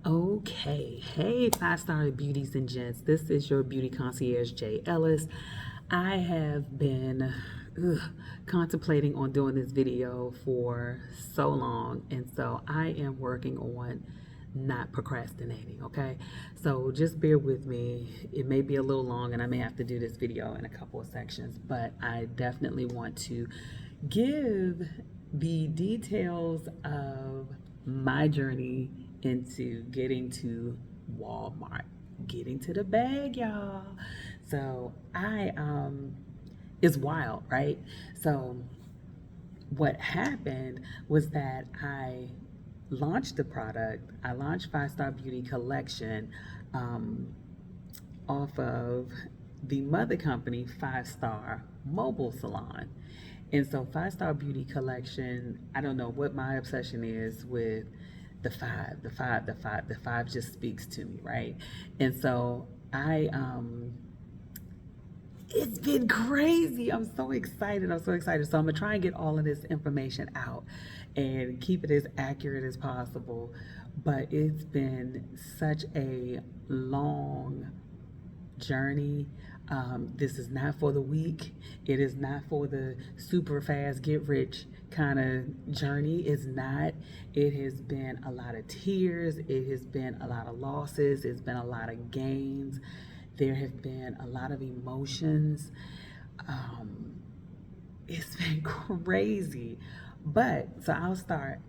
Okay, hey, five-star beauties and gents. This is your beauty concierge, Jay Ellis. I have been contemplating on doing this video for so long, and so I am working on not procrastinating. Okay, so just bear with me. It may be a little long, and I may have to do this video in a couple of sections, but I definitely want to give the details of my journey into getting to Walmart, getting to the bag, y'all. So it's wild, right? So what happened was that I launched the product. I launched Five Star Beauty Collection um, off of the mother company, Five Star Mobile Salon. And so, Five Star Beauty Collection, I don't know what my obsession is with the five just speaks to me, right? And so, it's been crazy. I'm so excited. I'm so excited. So I'm gonna try and get all of this information out and keep it as accurate as possible. But it's been such a long journey. This is not for the weak. It is not for the super fast get rich kind of journey. It's not. It has been a lot of tears. It has been a lot of losses. It's been a lot of gains. There have been a lot of emotions. Um, it's been crazy. But so I'll start.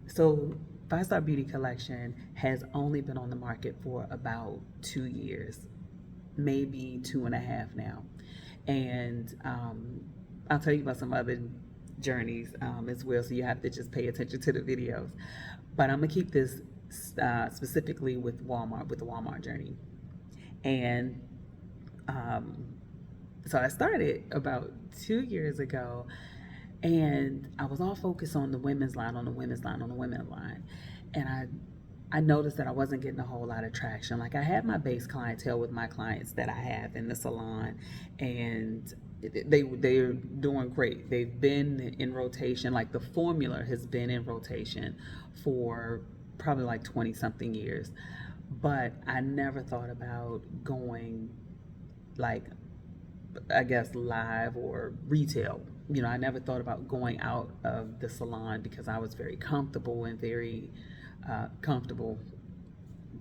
So Five Star Beauty Collection has only been on the market for about 2 years, maybe two and a half now. And I'll tell you about some other journeys as well, so you have to just pay attention to the videos. But I'm gonna keep this specifically with Walmart, with the Walmart journey. And um, so I started about 2 years ago, and I was all focused on the women's line, on the women's line, on the women's line. And I noticed that I wasn't getting a whole lot of traction. Like I had my base clientele with my clients that I have in the salon, and they're doing great. They've been in rotation. Like the formula has been in rotation for probably like 20 something years. But I never thought about going like, I guess, live or retail. I never thought about going out of the salon because I was very comfortable and very comfortable,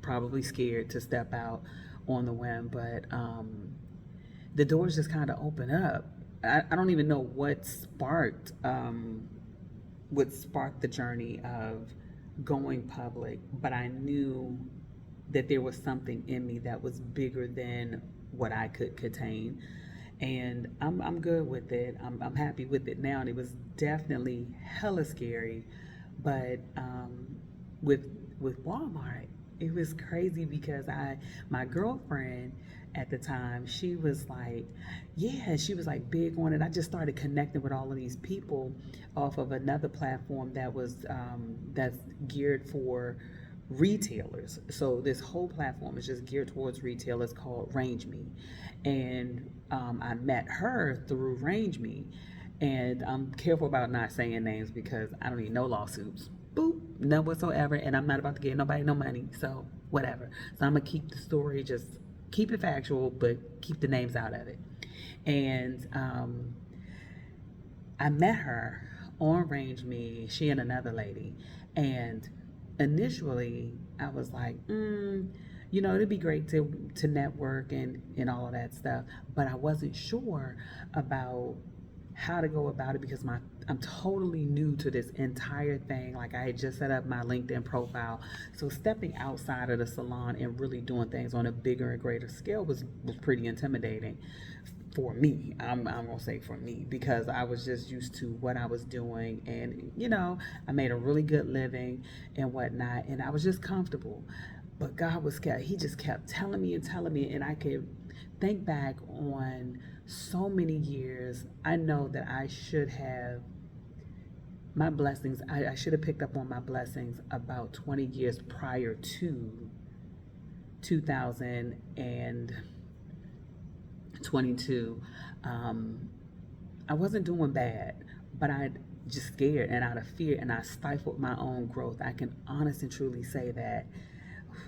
probably scared to step out on the whim. But the doors just kind of open up. I don't even know what sparked the journey of going public, but I knew that there was something in me that was bigger than what I could contain. And I'm good with it. I'm happy with it now. And it was definitely hella scary. But with Walmart, it was crazy because my girlfriend at the time, she was like, yeah, she was like big on it. I just started connecting with all of these people off of another platform that's geared for retailers. So this whole platform is just geared towards retailers, called Range Me. And I met her through Range Me. And I'm careful about not saying names because I don't need no lawsuits. Boop, none whatsoever. And I'm not about to get nobody no money. So whatever. So I'm gonna keep the story, just keep it factual, but keep the names out of it. And I met her on Range Me, she and another lady. And initially, I was like, it'd be great to network and all of that stuff. But I wasn't sure about how to go about it because I'm totally new to this entire thing. Like I had just set up my LinkedIn profile. So stepping outside of the salon and really doing things on a bigger and greater scale was pretty intimidating for me. I'm gonna say for me because I was just used to what I was doing, and I made a really good living and whatnot, and I was just comfortable. But He just kept telling me and telling me, and I could think back on so many years. I know that I should have my blessings. I should have picked up on my blessings about 20 years prior to 2022. Um, I wasn't doing bad, but just scared and out of fear, and I stifled my own growth. I can honest and truly say that.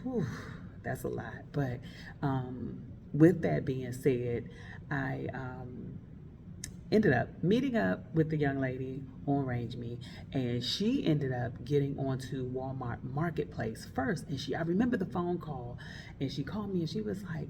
Whew, that's a lot. But with that being said, I ended up meeting up with the young lady on Range Me, and she ended up getting onto Walmart Marketplace first. And I remember the phone call, and she called me and she was like,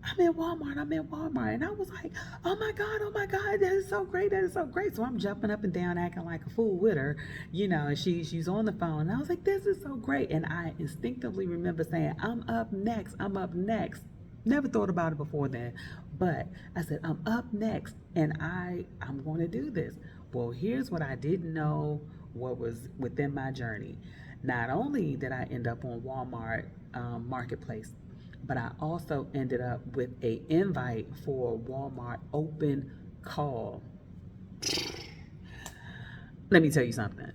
I'm in Walmart, I'm in Walmart. And I was like, oh my God, that is so great, that is so great. So I'm jumping up and down, acting like a fool with her, and she's on the phone. And I was like, this is so great. And I instinctively remember saying, I'm up next, I'm up next. Never thought about it before then, but I said, I'm up next and I'm going to do this. Well, here's what I didn't know what was within my journey. Not only did I end up on Walmart Marketplace, but I also ended up with a invite for a Walmart open call. Let me tell you something.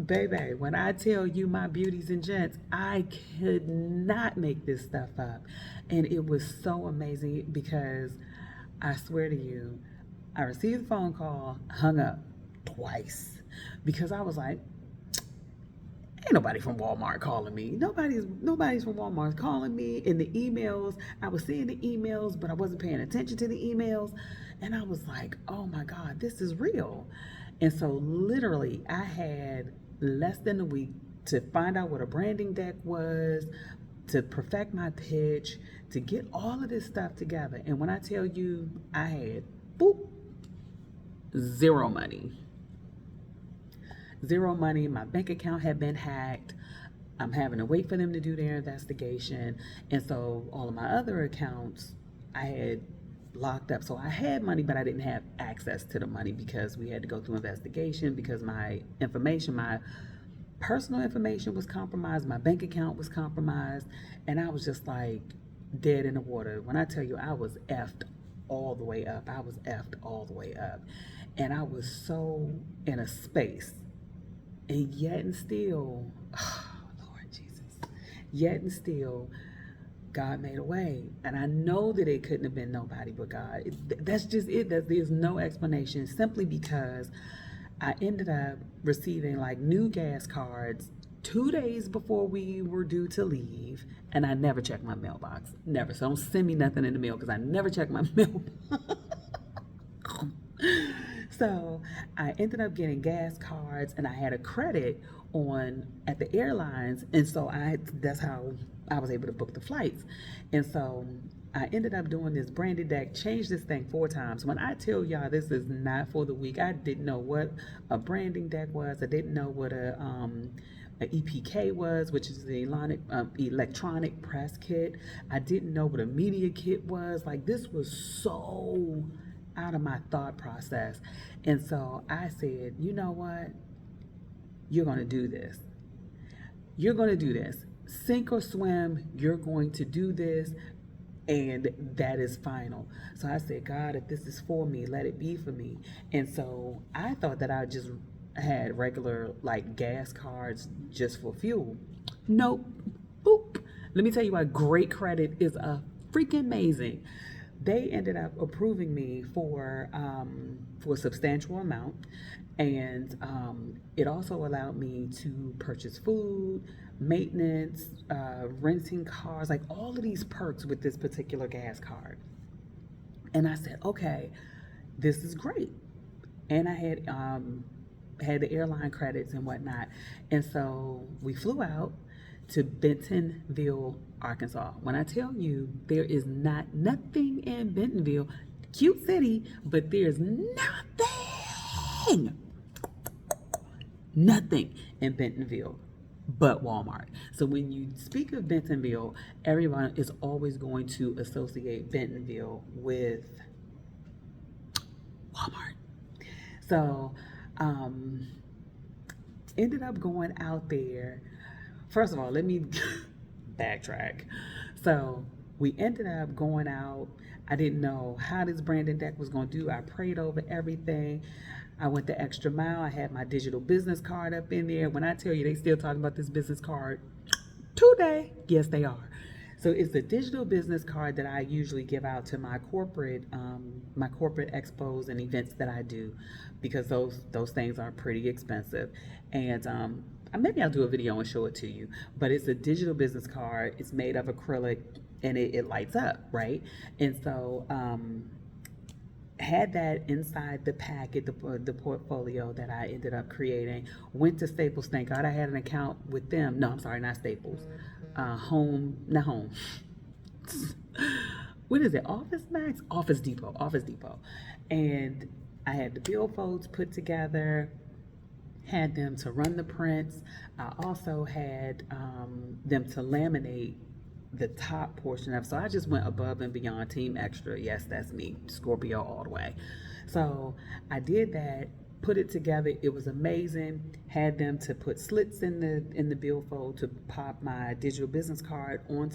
Baby, when I tell you, my beauties and gents, I could not make this stuff up. And it was so amazing because I swear to you, I received a phone call, hung up twice because I was like, ain't nobody from Walmart calling me. Nobody's from Walmart calling me. In the emails, I was seeing the emails, but I wasn't paying attention to the emails. And I was like, oh my God, this is real. And so literally I had less than a week to find out what a branding deck was, to perfect my pitch, to get all of this stuff together. And when I tell you I had zero money. Zero money. My bank account had been hacked. I'm having to wait for them to do their investigation. And so all of my other accounts I had locked up. So I had money, but I didn't have access to the money because we had to go through investigation, because my personal information was compromised, my bank account was compromised, and I was just like dead in the water. When I tell you I was effed all the way up, I was effed all the way up. And I was so in a space. And yet and still, oh, Lord Jesus, yet and still, God made a way. And I know that it couldn't have been nobody but God. That's just it. There's no explanation, simply because I ended up receiving like new gas cards 2 days before we were due to leave, and I never checked my mailbox. Never. So don't send me nothing in the mail because I never check my mailbox. So I ended up getting gas cards, and I had a credit at the airlines, and so that's how I was able to book the flights. And so I ended up doing this branded deck, changed this thing 4 times. When I tell y'all this is not for the weak, I didn't know what a branding deck was. I didn't know what a EPK was, which is the electronic press kit. I didn't know what a media kit was. Like, this was so out of my thought process. And so I said, you know what? You're going to do this. You're going to do this. Sink or swim, you're going to do this. And that is final. So I said, God, if this is for me, let it be for me. And so I thought that I just had regular like gas cards just for fuel. Nope. Boop. Let me tell you why great credit is a freaking amazing. They ended up approving me for a substantial amount, and it also allowed me to purchase food, maintenance, renting cars, like all of these perks with this particular gas card. And I said, okay, this is great. And I had the airline credits and whatnot, and so we flew out to Bentonville, Arkansas. When I tell you there is nothing in Bentonville, cute city, but there's nothing in Bentonville but Walmart. So when you speak of Bentonville, everyone is always going to associate Bentonville with Walmart. So ended up going out there. First of all, let me backtrack. So we ended up going out. I didn't know how this branding deck was going to do. I prayed over everything. I went the extra mile. I had my digital business card up in there. When I tell you they still talking about this business card today, yes, they are. So it's a digital business card that I usually give out to my corporate expos and events that I do, because those things are pretty expensive. And maybe I'll do a video and show it to you. But it's a digital business card. It's made of acrylic, and it lights up, right? And so had that inside the packet, the portfolio that I ended up creating. Went to Staples. Thank God I had an account with them. No, I'm sorry, not Staples. Not Home. What is it? Office Max? Office Depot. Office Depot. And I had the billfolds put together, had them to run the prints. I also had them to laminate the top portion of. So I just went above and beyond. Team extra. Yes, that's me, Scorpio all the way. So I did that, put it together. It was amazing. Had them to put slits in the billfold to pop my digital business card on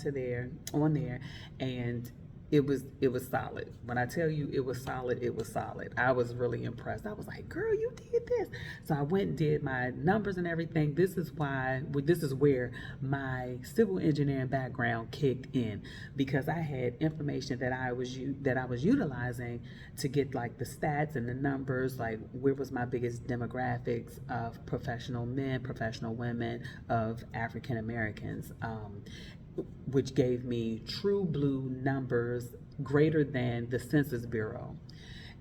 there, and it was solid. When I tell you it was solid, it was solid. I was really impressed. I was like, girl, you did this. So I went and did my numbers and everything. This is where my civil engineering background kicked in, because I had information that I was utilizing to get like the stats and the numbers, like where was my biggest demographics of professional men, professional women, of African Americans. Which gave me true blue numbers greater than the Census Bureau.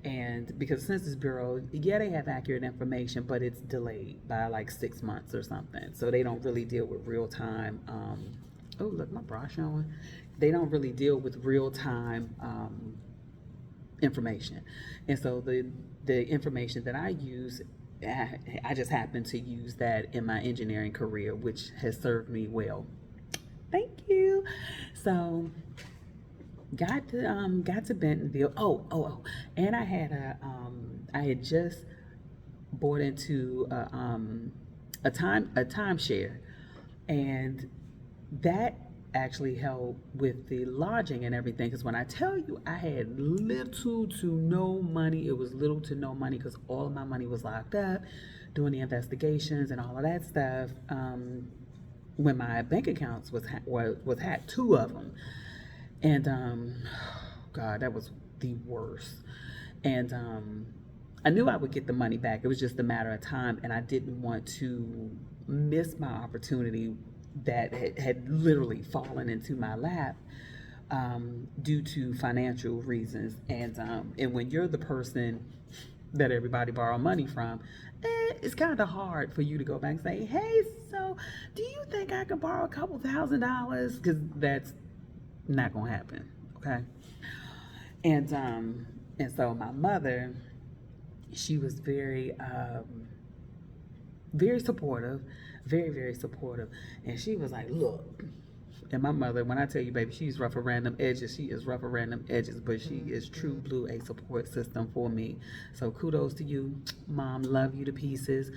And because the Census Bureau, yeah, they have accurate information, but it's delayed by like 6 months or something. So they don't really deal with real time. Oh, look, my bra showing. They don't really deal with real time information. And so the information that I use, I just happen to use that in my engineering career, which has served me well. Thank you. So got to Bentonville. And I had just bought into a timeshare, and that actually helped with the lodging and everything. Because when I tell you I had little to no money, it was little to no money because all of my money was locked up doing the investigations and all of that stuff. When my bank accounts was hacked, 2 of them, and God, that was the worst. And I knew I would get the money back. It was just a matter of time, and I didn't want to miss my opportunity that had literally fallen into my lap due to financial reasons. And when you're the person that everybody borrow money from, it's kind of hard for you to go back and say, hey, so do you think I could borrow a couple $1,000s? Because that's not gonna happen, okay? And so my mother, she was very very supportive, very supportive. And she was like, look, and my mother, when I tell you, baby, she's rough around them edges. She is rough around them edges, but she is true blue, a support system for me. So kudos to you, Mom. Love you to pieces.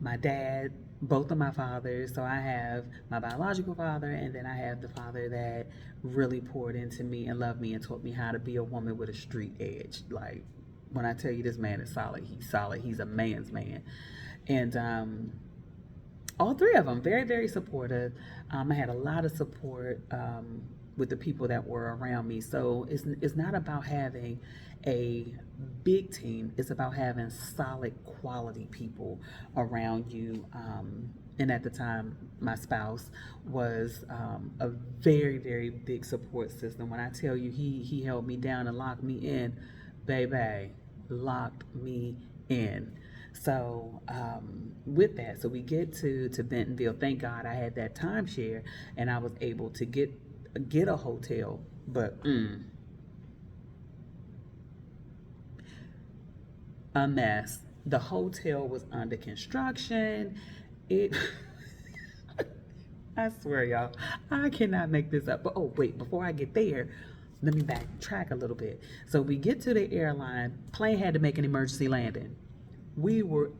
My dad, both of my fathers. So I have my biological father, and then I have the father that really poured into me and loved me and taught me how to be a woman with a street edge. Like, when I tell you this man is solid, he's solid. He's a man's man. And all 3 of them very supportive. I had a lot of support with the people that were around me. So it's not about having a big team. It's about having solid quality people around you. And at the time, my spouse was a very big support system. When I tell you he held me down and locked me in, baby, locked me in. So with that, so we get to Bentonville. Thank God I had that timeshare, and I was able to get a hotel. But a mess. The hotel was under construction. I swear, y'all, I cannot make this up. But oh wait, before I get there, let me backtrack a little bit. So we get to the airline. Plane had to make an emergency landing.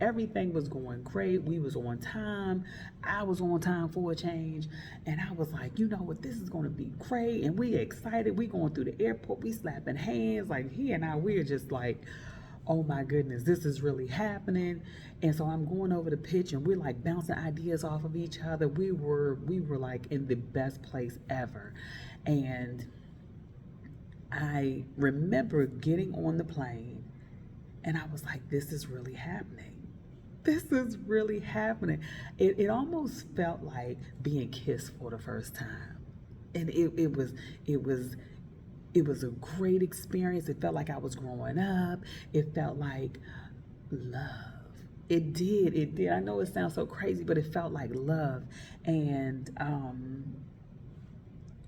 Everything was going great. We was on time. I was on time for a change. And I was like, you know what, this is going to be great. And we excited. We going through the airport. We slapping hands. Like, he and I, we're just like, oh my goodness, this is really happening. And so I'm going over the pitch, and we're like bouncing ideas off of each other. We were like in the best place ever. And I remember getting on the plane and I was like, this is really happening. This is really happening. It almost felt like being kissed for the first time. And it was it was a great experience. It felt like I was growing up. It felt like love. It did. I know it sounds so crazy, but it felt like love. And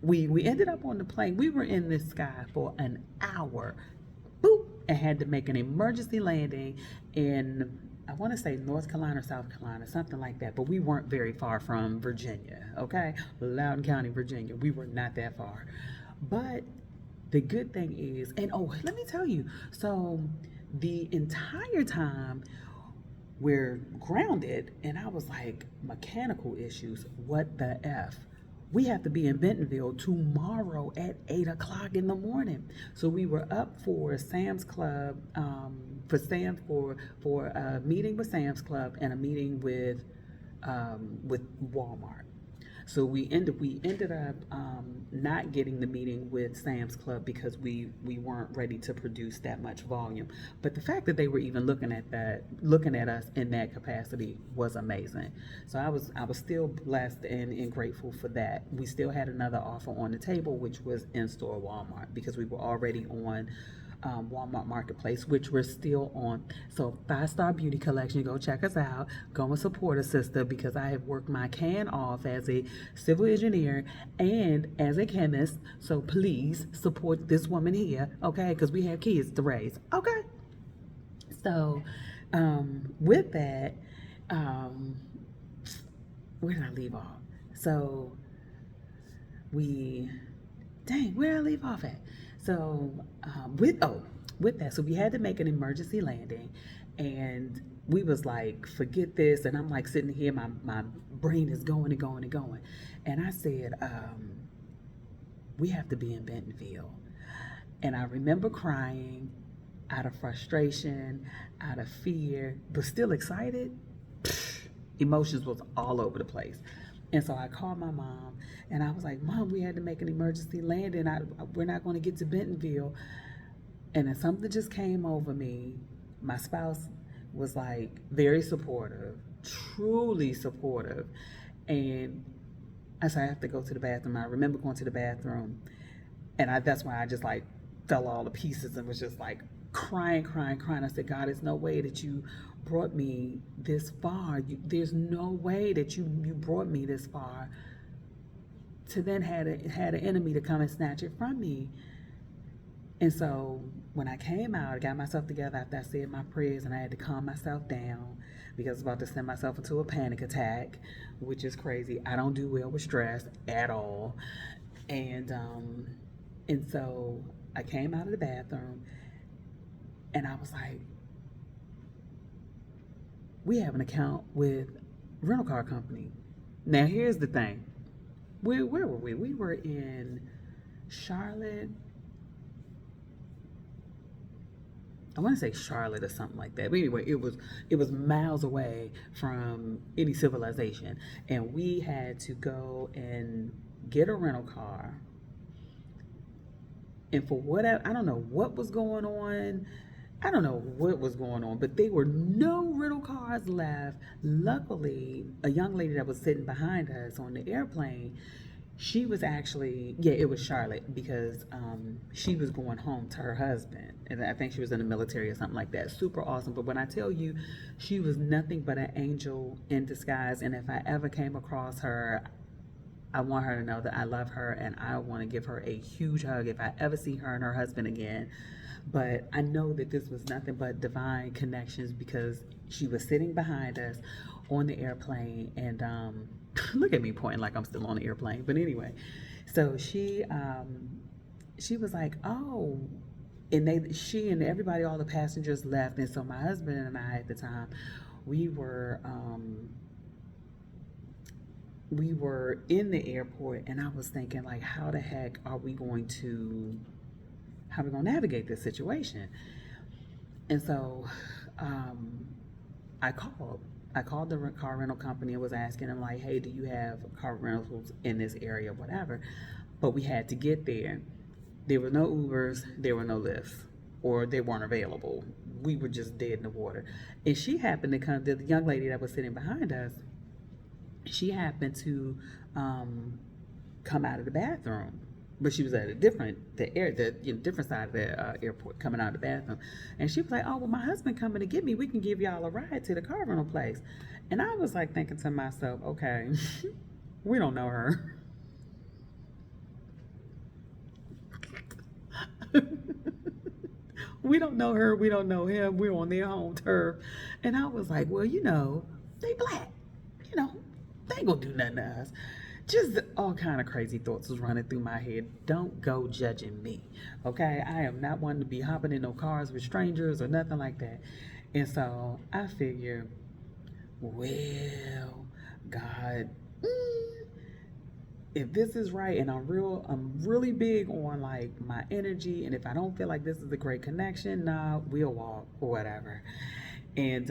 we ended up on the plane. We were in the sky for an hour, boop, and had to make an emergency landing in, I want to say North Carolina or South Carolina, something like that. But we weren't very far from Virginia, okay? Loudoun County, Virginia. We were not that far. But the good thing is, and oh, let me tell you, so the entire time we're grounded, and I was like, mechanical issues, what the F? We have to be in Bentonville tomorrow at 8 o'clock in the morning. So we were up for Sam's Club, for a meeting with Sam's Club and a meeting with Walmart. So we ended up not getting the meeting with Sam's Club because we weren't ready to produce that much volume. But the fact that they were even looking at us in that capacity was amazing. So I was still blessed and grateful for that. We still had another offer on the table, which was in-store Walmart, because we were already on Walmart Marketplace, which we're still on. So 5 Star Beauty Collection, go check us out. Go and support a sister, because I have worked my can off as a civil engineer and as a chemist. So please support this woman here, okay? Because we have kids to raise, okay? So with that, um, where did I leave off? So we, dang, where did I leave off at? So with that, so we had to make an emergency landing, and we was like, forget this. And I'm like sitting here, my brain is going and going and going. And I said, we have to be in Bentonville. And I remember crying out of frustration, out of fear, but still excited. Emotions was all over the place. And so I called my mom and I was like, Mom, we had to make an emergency landing. We're not going to get to Bentonville. And then something just came over me. My spouse was like very supportive, truly supportive. And I said, I have to go to the bathroom. I remember going to the bathroom, and that's when I just like fell all to pieces and was just like crying. I said, God, there's no way that you brought me this far. There's no way that you brought me this far to then had an enemy to come and snatch it from me. And so when I came out, I got myself together after I said my prayers, and I had to calm myself down because I was about to send myself into a panic attack, which is crazy. I don't do well with stress at all. And so I came out of the bathroom and I was like, we have an account with a rental car company. Now here's the thing. Where were we? We were in Charlotte. I want to say Charlotte or something like that. But anyway, it was miles away from any civilization, and we had to go and get a rental car. And for whatever, I don't know what was going on. I don't know what was going on, but there were no rental cars left. Luckily, a young lady that was sitting behind us on the airplane, she was actually, yeah, it was Charlotte, because she was going home to her husband. And I think she was in the military or something like that. Super awesome. But when I tell you, she was nothing but an angel in disguise. And if I ever came across her, I want her to know that I love her and I want to give her a huge hug if I ever see her and her husband again. But I know that this was nothing but divine connections, because she was sitting behind us on the airplane, and look at me pointing like I'm still on the airplane. But anyway, so she was like, oh, and she and everybody, all the passengers left, and so my husband and I at the time, we were in the airport, and I was thinking, like, how the heck are we going to navigate this situation? And so I called the car rental company and was asking them, like, hey, do you have car rentals in this area, whatever? but we had to get there. There were no Ubers, there were no Lyfts, or they weren't available. We were just dead in the water. And she happened to come, the young lady that was sitting behind us, she happened to come out of the bathroom, but she was at a different side of the airport, coming out of the bathroom, and she was like, "Oh, well, my husband coming to get me. We can give y'all a ride to the car rental place." And I was like thinking to myself, okay, we don't know her. We don't know her. We don't know him. We're on their home turf. And I was like, well, they black. They ain't gonna do nothing to us. Just all kind of crazy thoughts was running through my head. Don't go judging me, okay? I am not one to be hopping in no cars with strangers or nothing like that. And so I figure, well, God, if this is right, and I'm really big on like my energy, and if I don't feel like this is a great connection, nah, we'll walk or whatever. And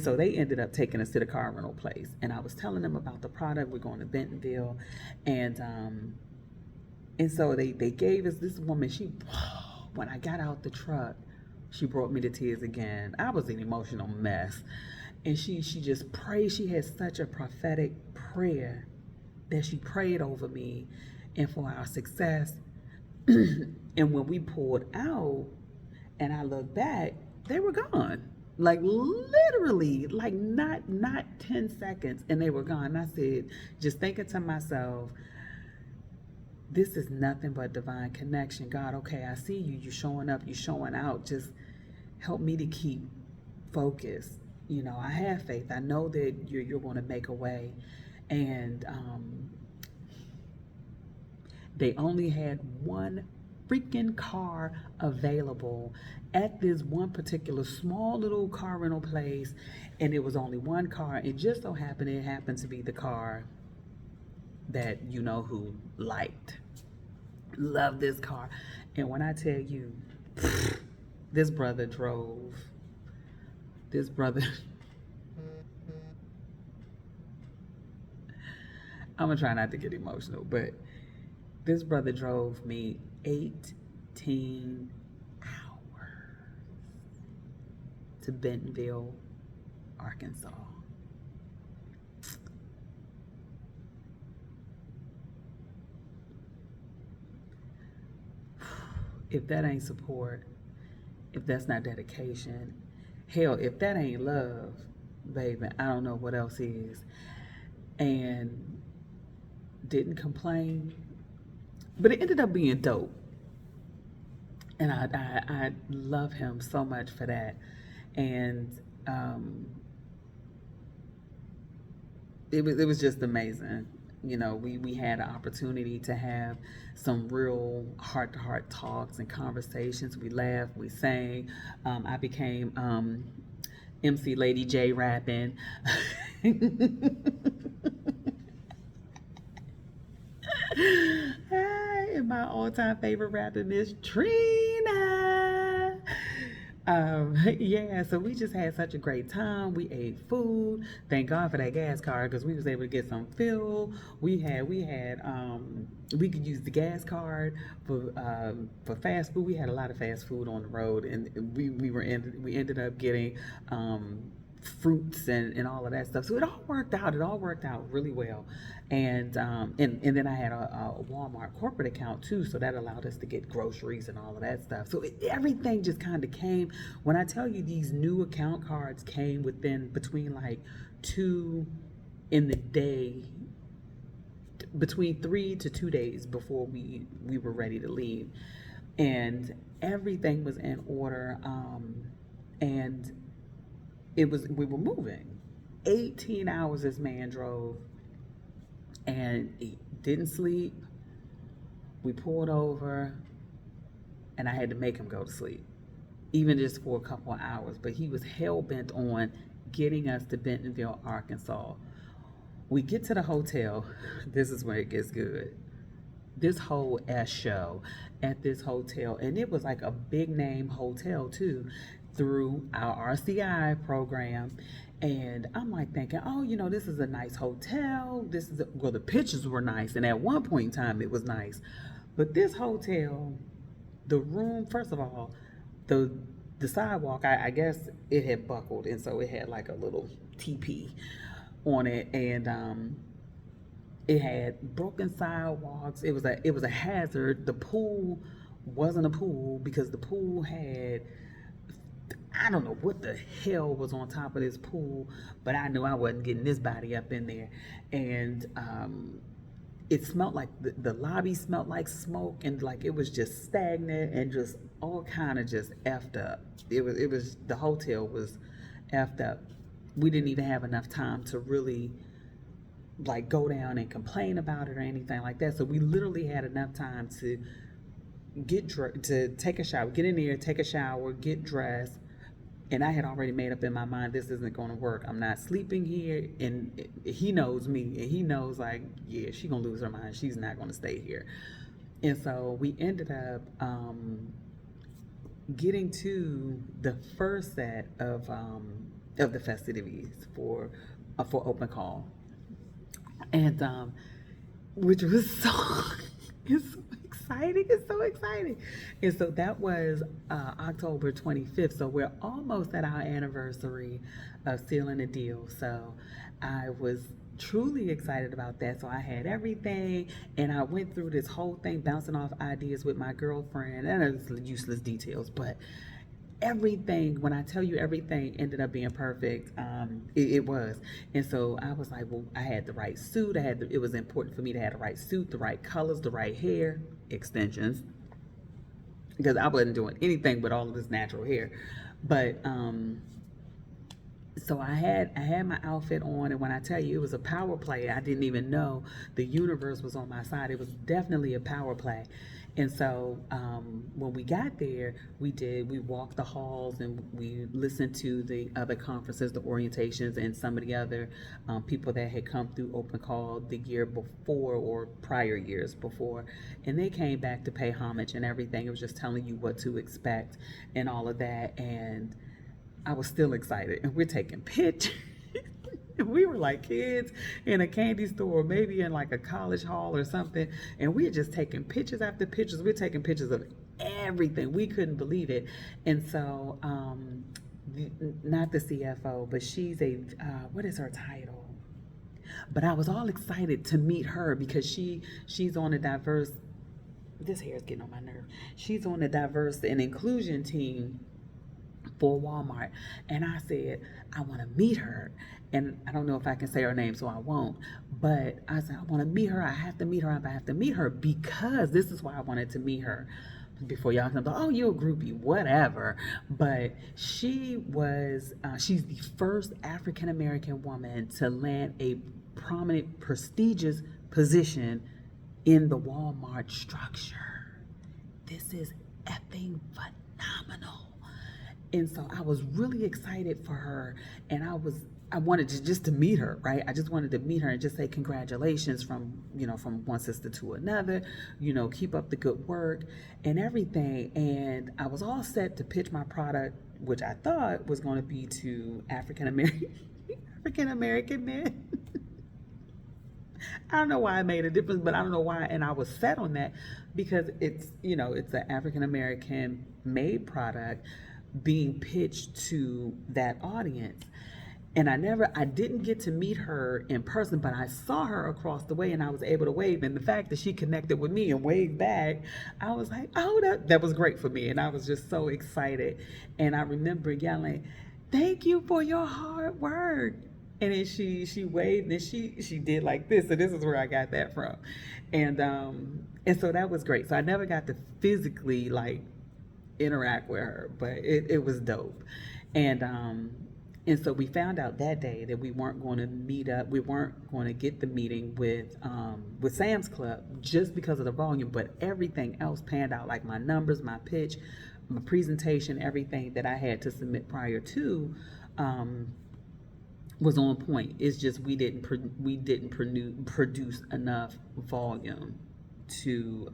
so they ended up taking us to the car rental place, and I was telling them about the product. We're going to Bentonville, and so they gave us this woman. When I got out the truck, she brought me to tears again. I was an emotional mess, and she just prayed. She had such a prophetic prayer that she prayed over me and for our success. And when we pulled out and I looked back, they were gone. Like literally, like not 10 seconds, and they were gone. I said, just thinking to myself, this is nothing but divine connection. God, okay, I see you. You're showing up, you're showing out. Just help me to keep focused. I have faith. I know that you're going to make a way. And they only had one freaking car available at this one particular small little car rental place, and it was only one car. It just so happened it happened to be the car that who liked. Loved this car. And when I tell you, this brother drove. This brother I'm gonna try not to get emotional, but this brother drove me 18 hours to Bentonville, Arkansas. If that ain't support, if that's not dedication, hell, if that ain't love, baby, I don't know what else is. And didn't complain, but it ended up being dope. And I love him so much for that. And it was just amazing. We had an opportunity to have some real heart-to-heart talks and conversations. We laughed, we sang. I became MC Lady J rapping. And my all-time favorite rapper, Miss Trina. Yeah, so we just had such a great time. We ate food. Thank God for that gas card, because we was able to get some fuel. We could use the gas card for fast food. We had a lot of fast food on the road, and we ended up getting fruits and all of that stuff. So it all worked out. It all worked out really well. And then I had a Walmart corporate account too, so that allowed us to get groceries and all of that stuff. So everything just kind of came. When I tell you these new account cards came between like 2 in the day, between 3 to 2 days before we were ready to leave, and everything was in order. And we were moving. 18 hours this man drove, and he didn't sleep. We pulled over, and I had to make him go to sleep, even just for a couple of hours. But he was hell-bent on getting us to Bentonville, Arkansas. We get to the hotel. This is where it gets good. This whole show at this hotel, and it was like a big name hotel too. through our RCI program. And I'm like thinking, oh, this is a nice hotel. Well, the pictures were nice. And at one point in time, it was nice. But this hotel, the room, first of all, the the sidewalk, I guess it had buckled. And so it had like a little TP on it. And it had broken sidewalks. It was a hazard. The pool wasn't a pool because the pool had, I don't know what the hell was on top of this pool, but I knew I wasn't getting this body up in there. And it smelled like the lobby smelled like smoke, and like it was just stagnant and just all kind of just effed up. It was the hotel was effed up. We didn't even have enough time to really like go down and complain about it or anything like that. So we literally had enough time to to take a shower, get in there, take a shower, get dressed. And I had already made up in my mind, this isn't going to work. I'm not sleeping here. And he knows me, and he knows like, yeah, she's going to lose her mind. She's not going to stay here. And so we ended up getting to the first set of the festivities for open call, and which was so it's so exciting. It's so exciting. And so that was October 25th. So we're almost at our anniversary of sealing the deal. So I was truly excited about that. So I had everything, and I went through this whole thing bouncing off ideas with my girlfriend, and it's useless details, but everything, when I tell you everything ended up being perfect, it was. And so I was like, well, I had the right suit. It was important for me to have the right suit, the right colors, the right hair extensions, because I wasn't doing anything with all of this natural hair. But so I had my outfit on, and when I tell you it was a power play, I didn't even know the universe was on my side. It was definitely a power play. And so when we got there, we walked the halls, and we listened to the other conferences, the orientations, and some of the other people that had come through Open Call the year before or prior years before. And they came back to pay homage and everything. It was just telling you what to expect and all of that. And I was still excited, and we're taking pictures. We were like kids in a candy store, maybe in like a college hall or something, and we're just taking pictures after pictures. We're taking pictures of everything. We couldn't believe it. And so, not the CFO, but she's what is her title? But I was all excited to meet her because she's on a diverse. This hair is getting on my nerve. She's on a diverse and inclusion team for Walmart. And I said, I want to meet her. And I don't know if I can say her name, so I won't. But I said, I want to meet her. I have to meet her. I have to meet her because this is why I wanted to meet her. Before y'all can go, oh, you're a groupie, whatever. But she's the first African American woman to land a prominent, prestigious position in the Walmart structure. This is effing phenomenal. And so I was really excited for her, and I wanted to meet her, right? I just wanted to meet her and just say congratulations from one sister to another, keep up the good work and everything. And I was all set to pitch my product, which I thought was going to be to African American men. I don't know why I made a difference, but I don't know why. And I was set on that because it's an African American made product being pitched to that audience. And I didn't get to meet her in person, but I saw her across the way, and I was able to wave. And the fact that she connected with me and waved back, I was like, oh, that was great for me. And I was just so excited. And I remember yelling, thank you for your hard work. And then she waved, and she did like this. So this is where I got that from. And so that was great. So I never got to physically like interact with her, but it was dope. And so we found out that day that we weren't going to meet up. We weren't going to get the meeting with Sam's Club just because of the volume, but everything else panned out, like my numbers, my pitch, my presentation, everything that I had to submit prior to was on point. It's just we didn't produce enough volume to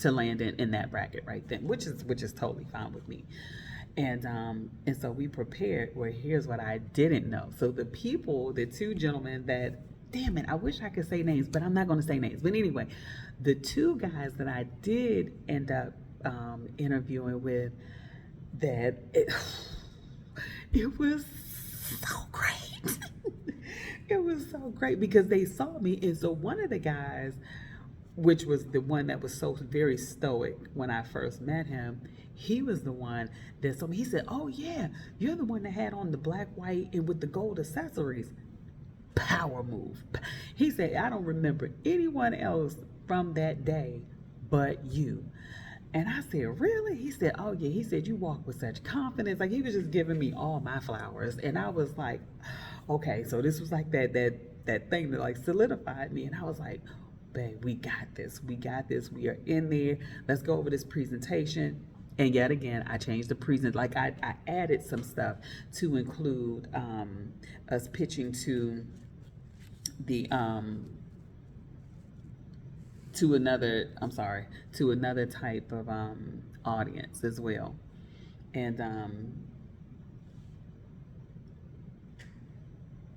land in that bracket right then, which is totally fine with me. And so we prepared. Well, here's what I didn't know. So the people, the two gentlemen that, damn it, I wish I could say names, but I'm not going to say names. But anyway, the two guys that I did end up interviewing with, that it was so great. It was so great because they saw me. And so one of the guys, which was the one that was so very stoic when I first met him, he was the one that told me. He said, "Oh yeah, you're the one that had on the black, white, and with the gold accessories. Power move." He said, "I don't remember anyone else from that day but you." And I said, "Really?" He said, "Oh yeah." He said, "You walk with such confidence." Like he was just giving me all my flowers, and I was like, "Okay." So this was like that thing that like solidified me, and I was like, "Babe, we got this. We got this. We are in there. Let's go over this presentation." And yet again, I changed the present. Like I added some stuff to include us pitching to the to another. I'm sorry, to another type of audience as well. And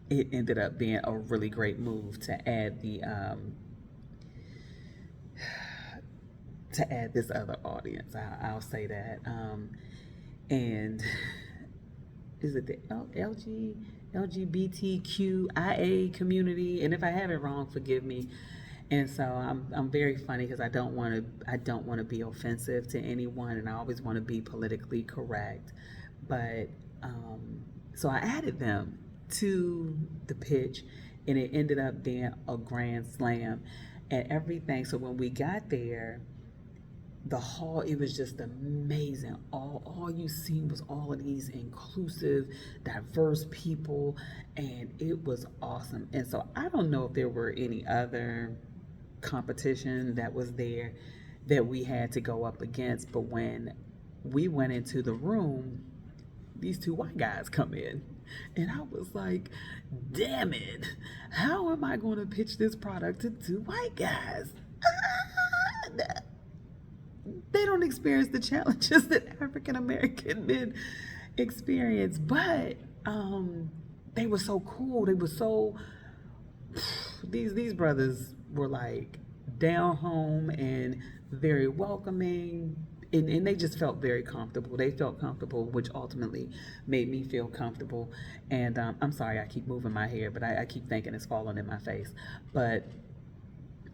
it ended up being a really great move to add this other audience. I'll say that. And is it the LGBTQIA community? And if I have it wrong, forgive me. And so I'm very funny because I don't want to be offensive to anyone, and I always want to be politically correct. But so I added them to the pitch, and it ended up being a grand slam and everything. So when we got there, the hall, it was just amazing. All you seen was all of these inclusive, diverse people, and it was awesome. And so I don't know if there were any other competition that was there that we had to go up against, but when we went into the room, these two white guys come in, and I was like, damn it, how am I going to pitch this product to two white guys? They don't experience the challenges that African American men experience, but they were so cool. They were so these brothers were like down home and very welcoming, and they just felt very comfortable. They felt comfortable, which ultimately made me feel comfortable. And I'm sorry, I keep moving my hair, but I keep thinking it's falling in my face. But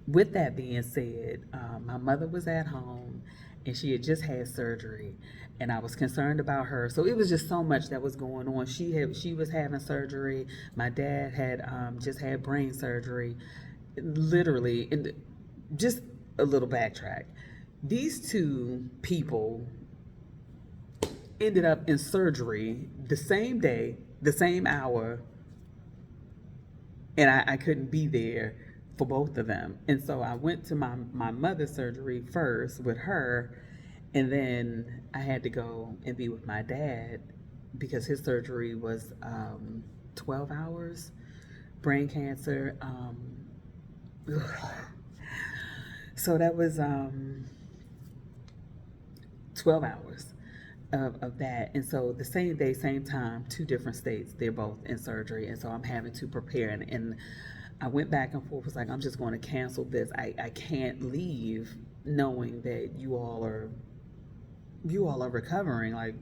with that being said, my mother was at home and she had just had surgery, and I was concerned about her. So it was just so much that was going on. She was having surgery. My dad had just had brain surgery. Literally, and just a little backtrack. These two people ended up in surgery the same day, the same hour, and I couldn't be there for both of them. And so I went to my mother's surgery first with her, and then I had to go and be with my dad because his surgery was 12 hours, brain cancer. So that was 12 hours of that. And so the same day, same time, two different states, they're both in surgery. And so I'm having to prepare. And I went back and forth, was like, I'm just going to cancel this. I can't leave knowing that you all are recovering. Like,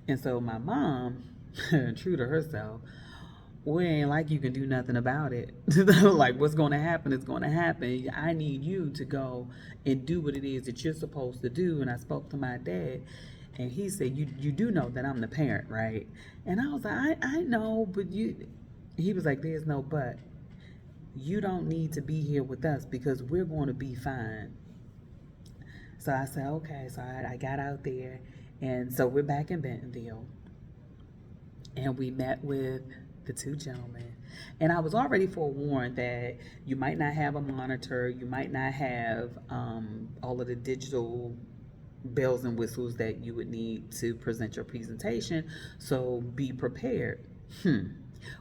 and so my mom, true to herself, we ain't like you can do nothing about it. Like what's going to happen is going to happen. I need you to go and do what it is that you're supposed to do. And I spoke to my dad, and he said, "You do know that I'm the parent, right?" And I was like, I know, but you. He was like, "There's no but. You don't need to be here with us because we're going to be fine." So I said, okay. So I got out there, and so we're back in Bentonville, and we met with the two gentlemen. And I was already forewarned that you might not have a monitor, you might not have all of the digital bells and whistles that you would need to present your presentation, so be prepared.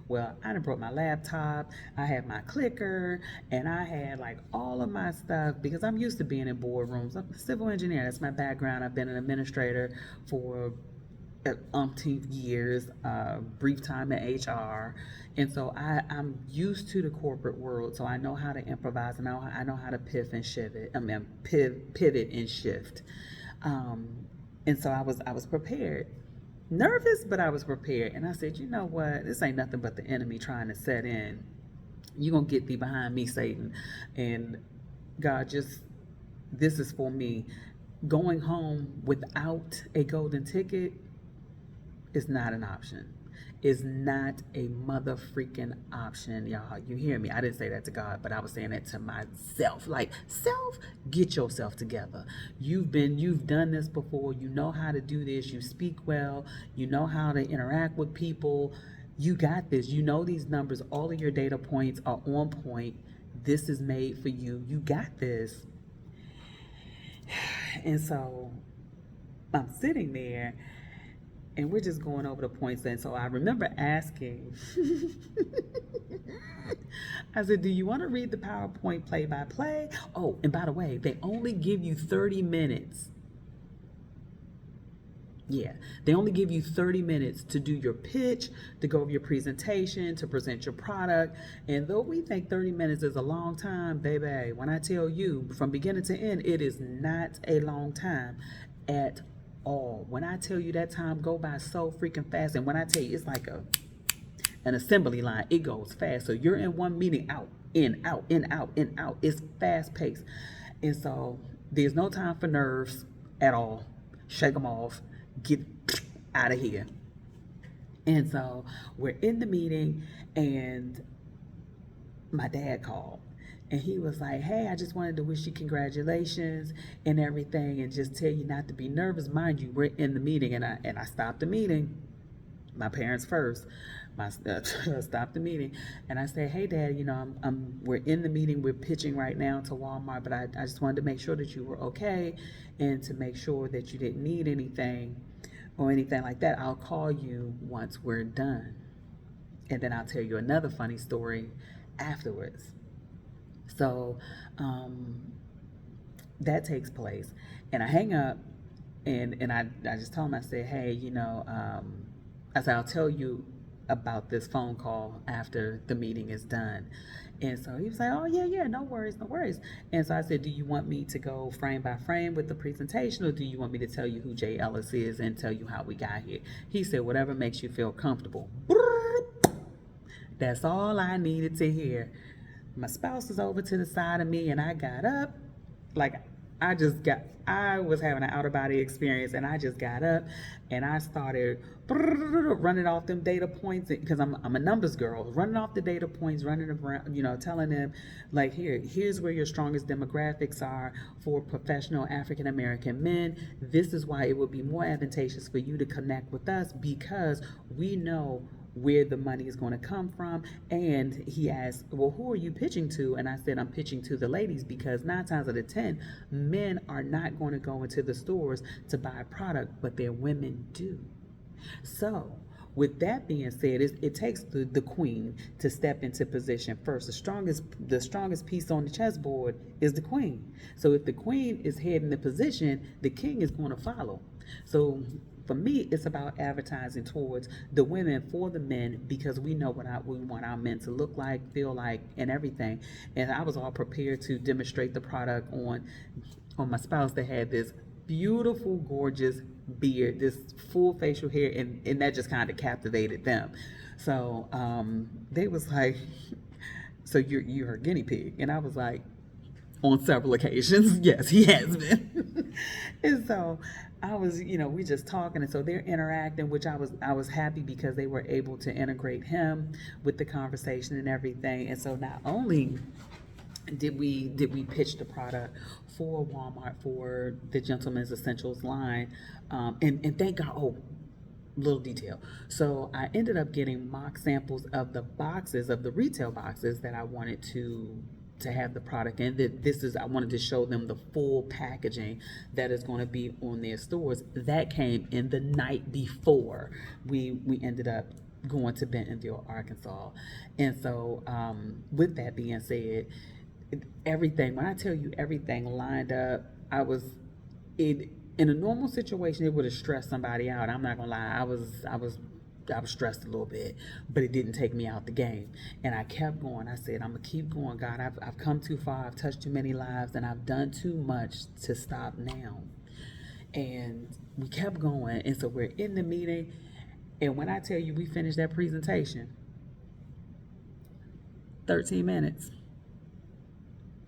Well, I done brought my laptop, I had my clicker, and I had like all of my stuff because I'm used to being in boardrooms. I'm a civil engineer, that's my background. I've been an administrator for umpteenth years, brief time in HR. And so I'm used to the corporate world, so I know how to improvise, and I know how to pivot and shift. And so I was prepared, nervous, but I was prepared. And I said, you know what? This ain't nothing but the enemy trying to set in. You gonna get thee behind me, Satan. And God, just this is for me. Going home without a golden ticket is not an option. Is not a mother freaking option, y'all. You hear me? I didn't say that to God, but I was saying that to myself. Like, self, get yourself together. You've done this before. You know how to do this. You speak well. You know how to interact with people. You got this. You know these numbers. All of your data points are on point. This is made for you. You got this. And so I'm sitting there and we're just going over the points. And so I remember asking, I said, do you want to read the PowerPoint play by play? Oh, and by the way, they only give you 30 minutes. Yeah, they only give you 30 minutes to do your pitch, to go over your presentation, to present your product. And though we think 30 minutes is a long time, baby, when I tell you from beginning to end, it is not a long time at all. When I tell you that time go by so freaking fast, and when I tell you it's like an assembly line, it goes fast. So you're in one meeting, out, in, out, in, out, in, out. It's fast paced. And so there's no time for nerves at all. Shake them off. Get out of here. And so we're in the meeting, and my dad called, and he was like, hey, I just wanted to wish you congratulations and everything, and just tell you not to be nervous. Mind you, we're in the meeting, and I stopped the meeting. My parents first. Stopped the meeting, and I said, hey, Dad, you know, we're in the meeting, we're pitching right now to Walmart, but I just wanted to make sure that you were okay, and to make sure that you didn't need anything or anything like that. I'll call you once we're done, and then I'll tell you another funny story afterwards. So that takes place, and I hang up, and I just told him, I said, hey, you know, I said, I'll tell you about this phone call after the meeting is done. And so he was like, oh, yeah, no worries, no worries. And so I said, do you want me to go frame by frame with the presentation, or do you want me to tell you who Jay Ellis is and tell you how we got here? He said, whatever makes you feel comfortable. That's all I needed to hear. My spouse was over to the side of me, and I got up like I was having an out of body experience, and I just got up and I started running off them data points, because I'm a numbers girl, running off the data points, running around, you know, telling them like, here's where your strongest demographics are for professional African American men. This is why it would be more advantageous for you to connect with us, because we know where the money is going to come from. And he asked, well, who are you pitching to? And I said, I'm pitching to the ladies, because 9 times out of 10, men are not going to go into the stores to buy a product, but their women do. So with that being said, it takes the queen to step into position first. The strongest piece on the chessboard is the queen. So if the queen is heading the position, the king is going to follow. So for me, it's about advertising towards the women for the men, because we know what we want our men to look like, feel like, and everything. And I was all prepared to demonstrate the product on my spouse that had this beautiful, gorgeous beard, this full facial hair, and that just kind of captivated them. So they was like, so you're her guinea pig? And I was like, on several occasions, yes, he has been. And so I was, you know, we just talking, and so they're interacting, which I was happy, because they were able to integrate him with the conversation and everything. And so not only did we pitch the product for Walmart for the Gentleman's Essentials line, and thank God. Oh, little detail. So I ended up getting mock samples of the boxes, of the retail boxes that I wanted to have the product in. That I wanted to show them the full packaging that is going to be on their stores. That came in the night before we ended up going to Bentonville, Arkansas. And so with that being said, everything, when I tell you everything lined up, it In a normal situation, it would have stressed somebody out. I'm not gonna lie. I was stressed a little bit, but it didn't take me out the game. And I kept going. I said, I'm gonna keep going, God. I've come too far. I've touched too many lives, and I've done too much to stop now. And we kept going. And so we're in the meeting. And when I tell you we finished that presentation, 13 minutes.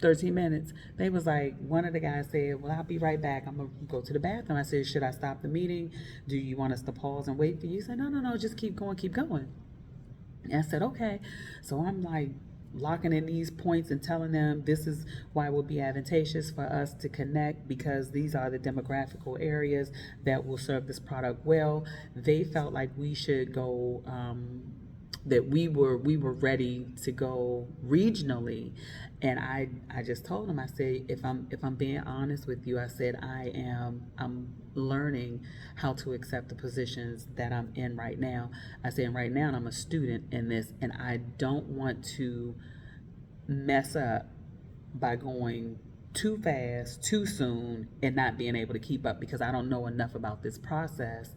13 minutes. They was like, one of the guys said, well, I'll be right back. I'm going to go to the bathroom. I said, should I stop the meeting? Do you want us to pause and wait for you? He said, no, just keep going, keep going. And I said, okay. So I'm like locking in these points and telling them this is why it would be advantageous for us to connect, because these are the demographical areas that will serve this product well. They felt like we should go, that we were ready to go regionally. And I just told him, I said, if I'm being honest with you, I said I'm learning how to accept the positions that I'm in right now. I said, right now I'm a student in this, and I don't want to mess up by going too fast, too soon, and not being able to keep up, because I don't know enough about this process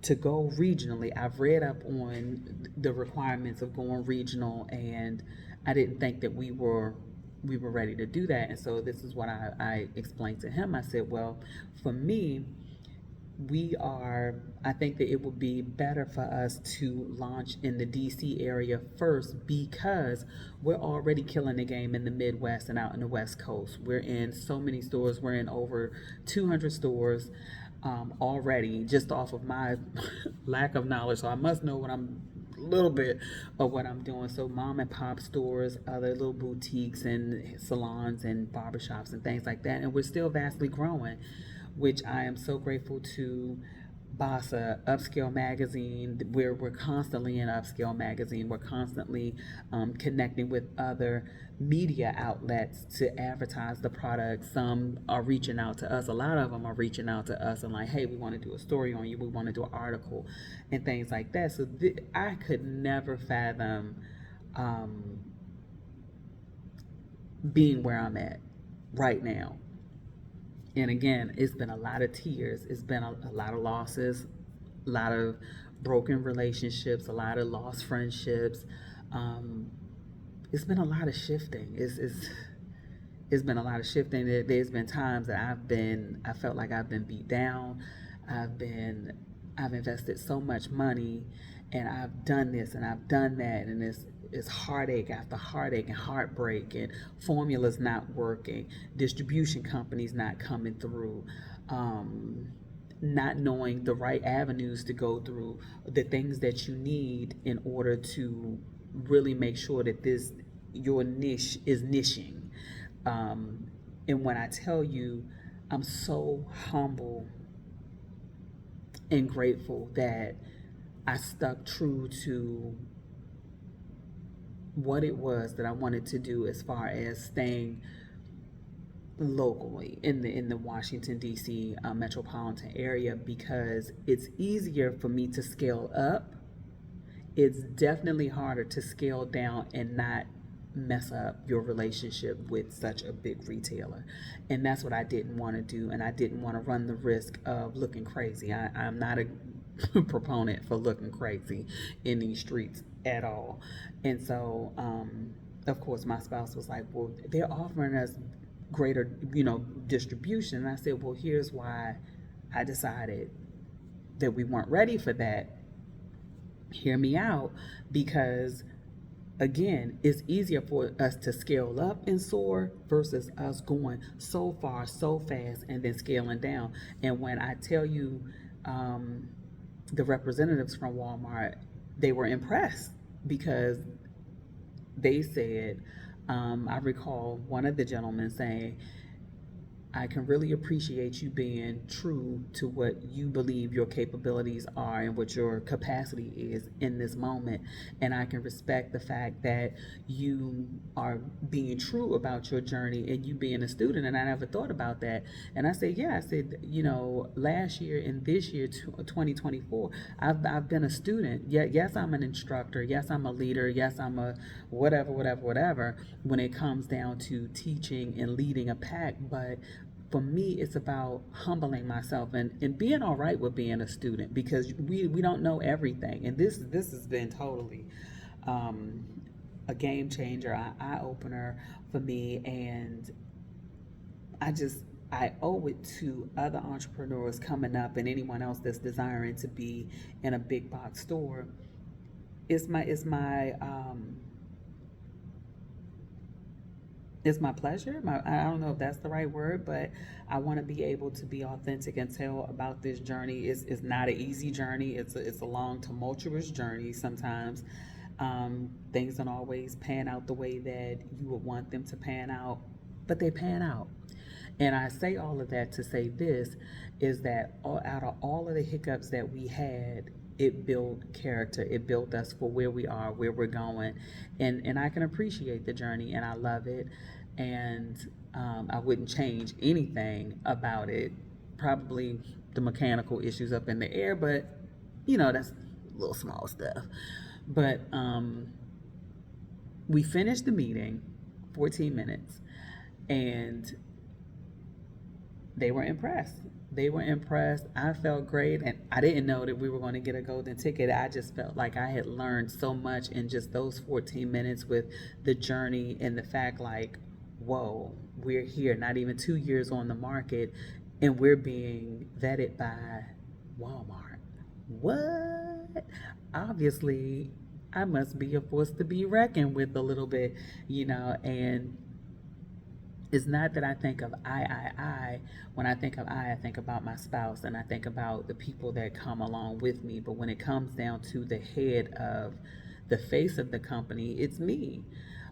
to go regionally. I've read up on the requirements of going regional, and I didn't think that we were ready to do that. And so this is what I explained to him. I said, well, for me, I think that it would be better for us to launch in the DC area first, because we're already killing the game in the Midwest and out in the West Coast. We're in so many stores. We're in over 200 stores already, just off of my lack of knowledge. So I must know a little bit of what I'm doing. So mom and pop stores, other little boutiques and salons and barbershops and things like that. And we're still vastly growing, which I am so grateful to Bossa, Upscale Magazine. We're constantly in Upscale Magazine. We're constantly connecting with other media outlets to advertise the product. Some are reaching out to us. A lot of them are reaching out to us and like, hey, we want to do a story on you. We want to do an article and things like that. So I could never fathom being where I'm at right now. And again, it's been a lot of tears. It's been a lot of losses, a lot of broken relationships, a lot of lost friendships. It's been a lot of shifting. It's been a lot of shifting. There's been times that I felt like I've been beat down. I've invested so much money, and I've done this and I've done that, and it's heartache after heartache and heartbreak, and formulas not working, distribution companies not coming through, not knowing the right avenues to go through, the things that you need in order to really make sure that your niche is niching. And when I tell you, I'm so humble and grateful that I stuck true to what it was that I wanted to do as far as staying locally in the Washington D.C. Metropolitan area, because it's easier for me to scale up. It's definitely harder to scale down and not mess up your relationship with such a big retailer. And that's what I didn't want to do, and I didn't want to run the risk of looking crazy. I'm not a proponent for looking crazy in these streets at all. And so of course my spouse was like, well, they're offering us greater distribution. And I said, well, here's why I decided that we weren't ready for that. Hear me out, because again, it's easier for us to scale up and soar versus us going so far so fast and then scaling down. And when I tell you, the representatives from Walmart, they were impressed, because they said, I recall one of the gentlemen saying, I can really appreciate you being true to what you believe your capabilities are and what your capacity is in this moment. And I can respect the fact that you are being true about your journey and you being a student. And I never thought about that. And I said, yeah, I said, last year and this year, 2024, I've been a student. Yes, I'm an instructor. Yes, I'm a leader. Yes, I'm a whatever, when it comes down to teaching and leading a pack. But for me, it's about humbling myself and being all right with being a student, because we don't know everything. And this has been totally um, a game changer, an eye opener for me. And I just, I owe it to other entrepreneurs coming up and anyone else that's desiring to be in a big box store. It's my pleasure. I don't know if that's the right word, but I want to be able to be authentic and tell about this journey. It's not an easy journey. It's a long, tumultuous journey sometimes. Things don't always pan out the way that you would want them to pan out, but they pan out. And I say all of that to say this is that out of all of the hiccups that we had, it built character. It built us for where we are, where we're going. And I can appreciate the journey and I love it. And I wouldn't change anything about it. Probably the mechanical issues up in the air, but that's little small stuff. But we finished the meeting, 14 minutes, and they were impressed. They were impressed. I felt great. And I didn't know that we were going to get a golden ticket. I just felt like I had learned so much in just those 14 minutes with the journey and the fact like, whoa, we're here, not even 2 years on the market, and we're being vetted by Walmart. What? Obviously, I must be a force to be reckoned with a little bit, and it's not that I think of I. When I think of I think about my spouse and I think about the people that come along with me. But when it comes down to the head of the face of the company, it's me.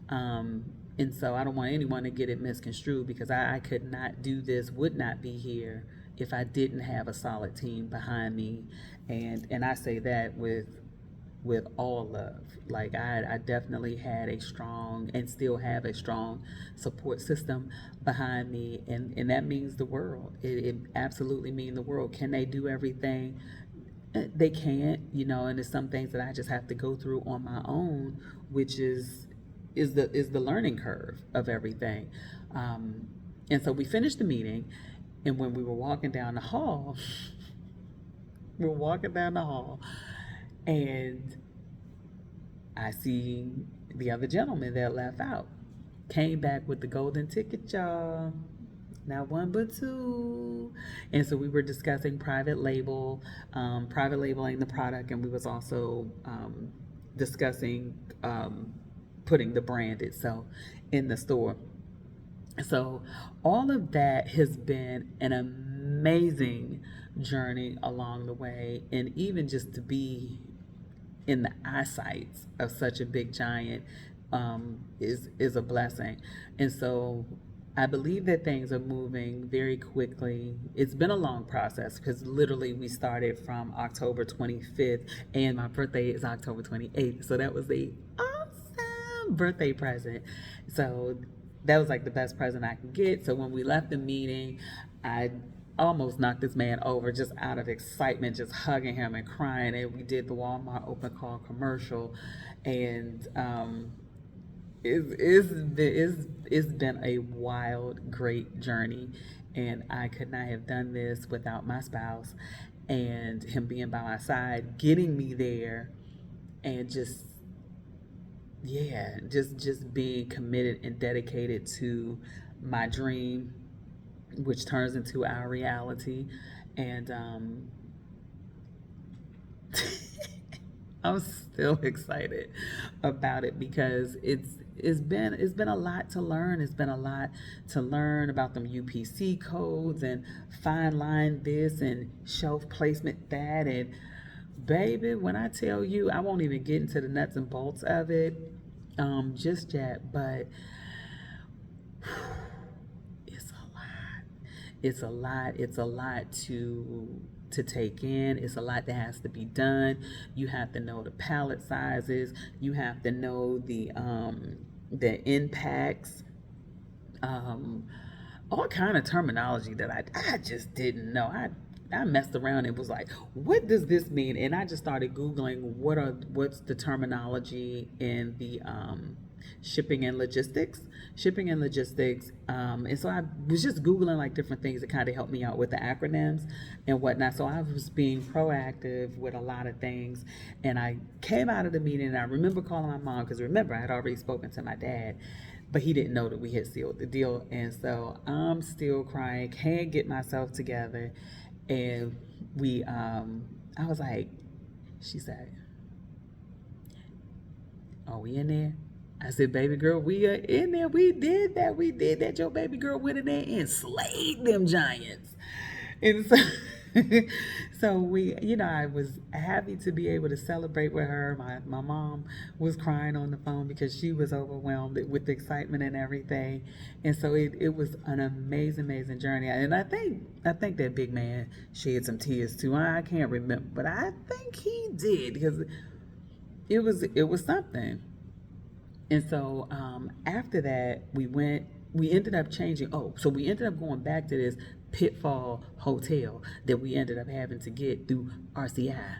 And so I don't want anyone to get it misconstrued, because I could not do this, would not be here if I didn't have a solid team behind me. And I say that with all love. Like I definitely had a strong and still have a strong support system behind me, and that means the world. It absolutely means the world. Can they do everything? They can't, and there's some things that I just have to go through on my own, which is the learning curve of everything. And so we finished the meeting, and when we were walking down the hall, and I see the other gentleman that left out came back with the golden ticket, y'all. Not one but two. And so we were discussing private labeling the product, and we was also discussing putting the brand itself in the store. So all of that has been an amazing journey along the way, and even just to be in the eyesight of such a big giant is a blessing. And so I believe that things are moving very quickly. It's been a long process, because literally we started from October 25th, and my birthday is October 28th. So that was the awesome birthday present. So that was like the best present I could get. So when we left the meeting, I almost knocked this man over just out of excitement, just hugging him and crying. And we did the Walmart open call commercial, and it's been a wild, great journey. And I could not have done this without my spouse and him being by my side, getting me there, and just being committed and dedicated to my dream, which turns into our reality. And I'm still excited about it, because it's been a lot to learn. It's been a lot to learn about them UPC codes and fine line this and shelf placement that. And baby, when I tell you, I won't even get into the nuts and bolts of it just yet, but it's a lot. It's a lot to take in. It's a lot that has to be done. You have to know the pallet sizes. You have to know the impacts, all kind of terminology that I just didn't know. I messed around and was like, what does this mean? And I just started Googling what's the terminology in shipping and logistics. Shipping and logistics. And so I was just Googling like different things that kind of helped me out with the acronyms and whatnot. So I was being proactive with a lot of things. And I came out of the meeting and I remember calling my mom because remember, I had already spoken to my dad, but he didn't know that we had sealed the deal. And so I'm still crying, can't get myself together. And I was like, she said, "Are we in there?" I said, "Baby girl, we are in there. We did that. We did that. Your baby girl went in there and slayed them giants." And so, so I was happy to be able to celebrate with her. My mom was crying on the phone because she was overwhelmed with the excitement and everything. And so it was an amazing, amazing journey. And I think that big man shed some tears too. I can't remember, but I think he did because it was something. And so after that, we ended up changing. Oh, so we ended up going back to this Pitfall Hotel that we ended up having to get through RCI.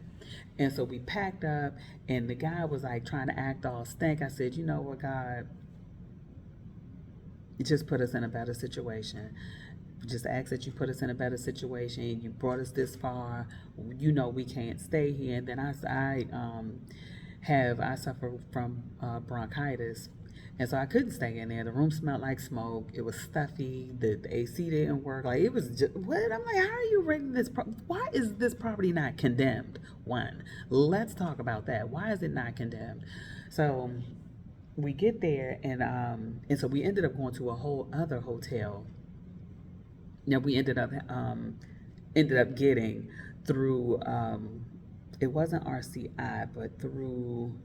And so we packed up, and the guy was like trying to act all stank. I said, "You know what, God, you just put us in a better situation. Just ask that you put us in a better situation. You brought us this far. You know we can't stay here." And then I suffer from bronchitis, and so I couldn't stay in there. The room smelled like smoke. It was stuffy. The AC didn't work. Like it was just what I'm like. How are you rating this? Why is this property not condemned? One, let's talk about that. Why is it not condemned? So we get there, and so we ended up going to a whole other hotel. Now we ended up getting through. It wasn't RCI, but through.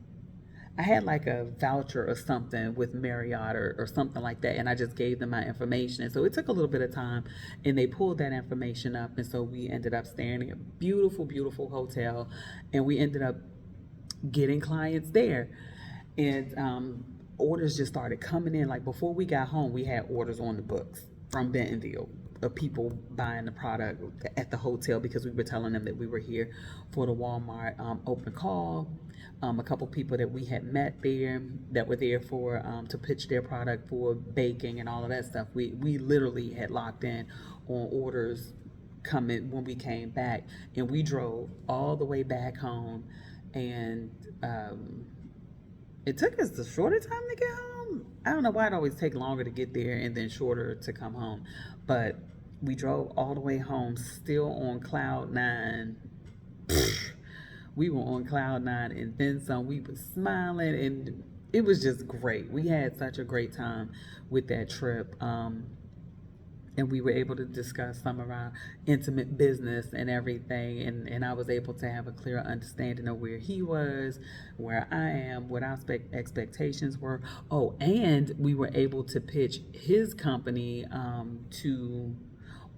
I had like a voucher or something with Marriott or something like that, and I just gave them my information. And so it took a little bit of time, and they pulled that information up, and so we ended up staying in a beautiful, beautiful hotel, and we ended up getting clients there, and orders just started coming in. Like before we got home, we had orders on the books from Bentonville of people buying the product at the hotel because we were telling them that we were here for the Walmart open call. A couple people that we had met there that were there for to pitch their product for baking and all of that stuff. We literally had locked in on orders coming when we came back, and we drove all the way back home, and it took us the shorter time to get home. I don't know why it always take longer to get there and then shorter to come home, but we drove all the way home still on cloud nine. We were on cloud nine and then some. We were smiling, and it was just great. We had such a great time with that trip. And we were able to discuss some of our intimate business and everything, and I was able to have a clear understanding of where he was, where I am, what our expectations were. Oh, and we were able to pitch his company to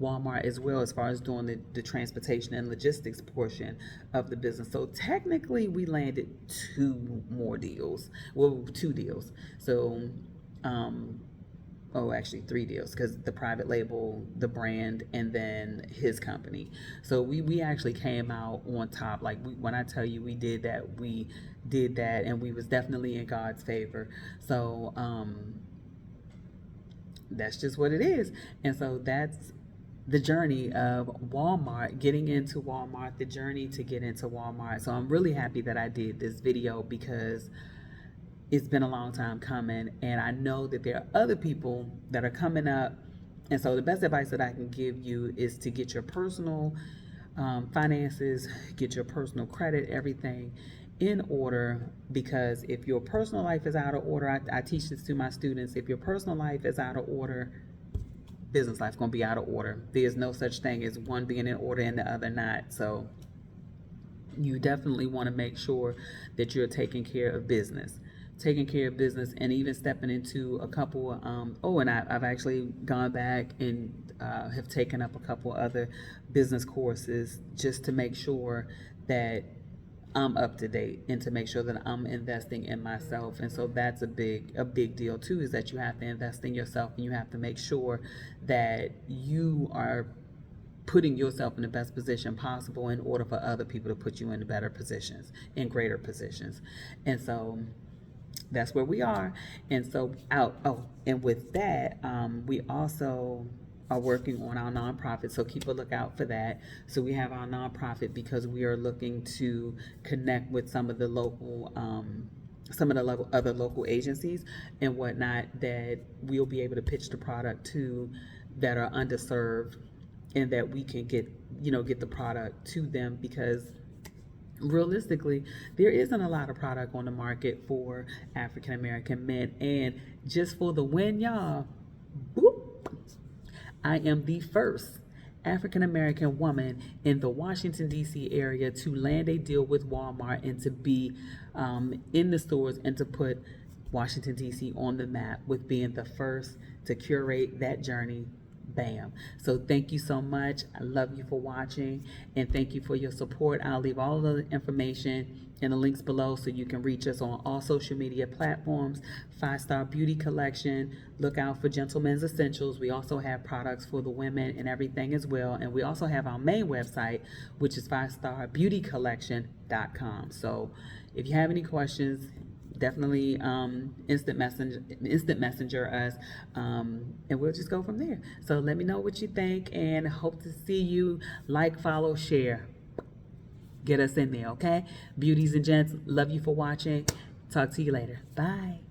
Walmart as well, as far as doing the transportation and logistics portion of the business. So technically we landed two more deals, well, two deals. So actually 3 deals, because the private label, the brand, and then his company. So we actually came out on top. Like when I tell you we did that, and we was definitely in God's favor. So that's just what it is. And so that's the journey of Walmart, getting into Walmart, the journey to get into Walmart. So I'm really happy that I did this video because it's been a long time coming, and I know that there are other people that are coming up. And so the best advice that I can give you is to get your personal finances, get your personal credit, everything in order, because if your personal life is out of order, I teach this to my students, if your personal life is out of order, business life is going to be out of order. There's no such thing as one being in order and the other not. So you definitely want to make sure that you're taking care of business, and even stepping into a couple. And I've actually gone back and have taken up a couple other business courses just to make sure that I'm up to date and to make sure that I'm investing in myself. And so that's a big deal too, is that you have to invest in yourself, and you have to make sure that you are putting yourself in the best position possible in order for other people to put you in better positions, in greater positions. And so That's where we are. And so out, oh, and with that, we also are working on our nonprofit. So keep a lookout for that. So we have our nonprofit because we are looking to connect with some of the local, some of the other local agencies and whatnot that we'll be able to pitch the product to that are underserved, and that we can get, get the product to them, because realistically, there isn't a lot of product on the market for African American men. And just for the win, y'all, boop, I am the first African American woman in the Washington, D.C. area to land a deal with Walmart and to be in the stores and to put Washington, D.C. on the map with being the first to curate that journey. Bam. So thank you so much. I love you for watching, and thank you for your support. I'll leave all of the information in the links below so you can reach us on all social media platforms. 5 Star Beauty Collection. Look out for Gentlemen's Essentials. We also have products for the women and everything as well. And we also have our main website, which is 5starbeautycollection.com. So if you have any questions, definitely instant messenger us, and we'll just go from there. So let me know what you think, and hope to see you. Like, follow, share, get us in there. Okay, beauties and gents, love you for watching. Talk to you later. Bye.